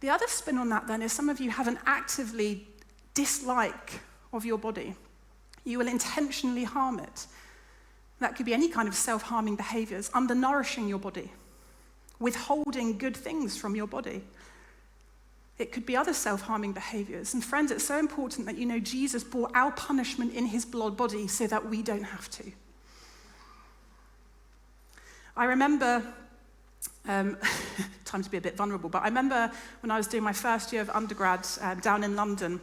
The other spin on that then is some of you have an actively dislike of your body. You will intentionally harm it. That could be any kind of self-harming behaviors, undernourishing your body, withholding good things from your body. It could be other self-harming behaviors. And friends, it's so important that you know Jesus bore our punishment in his body so that we don't have to. I remember, time to be a bit vulnerable, but I remember when I was doing my first year of undergrad down in London,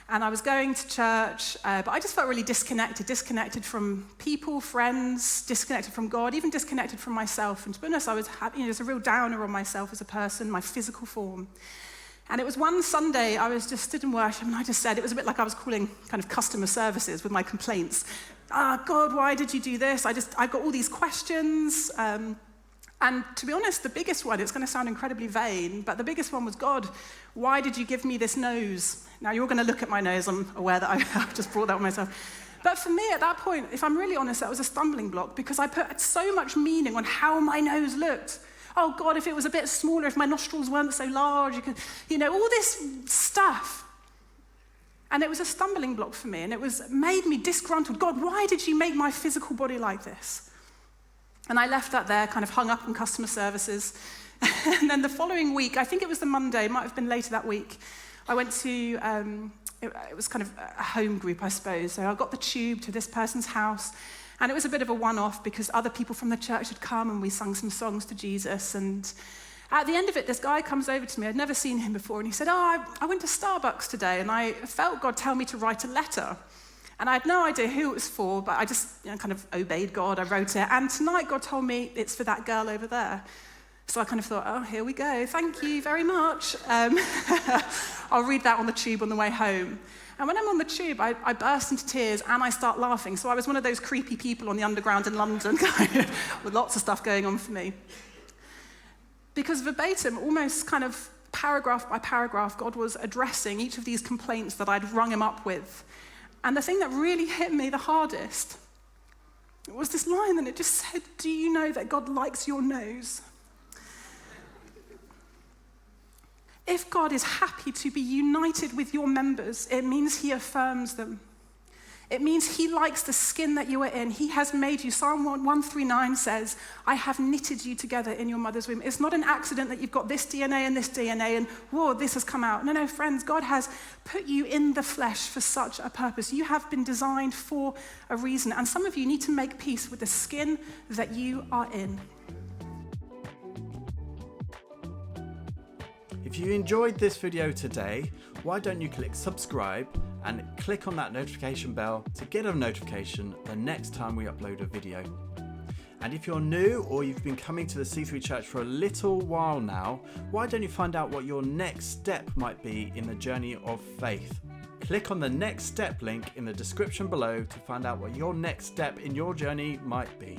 and I was going to church, but I just felt really disconnected from people, friends, disconnected from God, even disconnected from myself. And to be honest, I was there's a real downer on myself as a person, my physical form. And it was one Sunday, I was just stood in worship, and I just said, it was a bit like I was calling kind of customer services with my complaints. God, why did you do this? I got all these questions. And to be honest, the biggest one, it's going to sound incredibly vain, but the biggest one was, God, why did you give me this nose? Now, you're going to look at my nose. I'm aware that I've just brought that on myself. But for me, at that point, if I'm really honest, that was a stumbling block because I put so much meaning on how my nose looked. Oh, God, if it was a bit smaller, if my nostrils weren't so large, all this stuff. And it was a stumbling block for me, and it made me disgruntled. God, why did you make my physical body like this? And I left that there, kind of hung up on customer services. And then the following week, I think it was the Monday, it might have been later that week, I went to, it was kind of a home group, I suppose. So I got the tube to this person's house, and it was a bit of a one-off because other people from the church had come and we sung some songs to Jesus. And at the end of it, this guy comes over to me. I'd never seen him before, and he said, I went to Starbucks today, and I felt God tell me to write a letter. And I had no idea who it was for, but I just kind of obeyed God. I wrote it. And tonight God told me it's for that girl over there. So I kind of thought, oh, here we go. Thank you very much. I'll read that on the tube on the way home. And when I'm on the tube, I burst into tears and I start laughing. So I was one of those creepy people on the underground in London, with lots of stuff going on for me. Because verbatim, almost kind of paragraph by paragraph, God was addressing each of these complaints that I'd rung him up with. And the thing that really hit me the hardest was this line, and it just said, do you know that God likes your nose? If God is happy to be united with your members, it means he affirms them. It means he likes the skin that you are in. He has made you. Psalm 139 says, I have knitted you together in your mother's womb. It's not an accident that you've got this DNA and whoa, this has come out. No, friends, God has put you in the flesh for such a purpose. You have been designed for a reason. And some of you need to make peace with the skin that you are in. If you enjoyed this video today, why don't you click subscribe and click on that notification bell to get a notification the next time we upload a video. And if you're new or you've been coming to the C3 Church for a little while now, why don't you find out what your next step might be in the journey of faith? Click on the next step link in the description below to find out what your next step in your journey might be.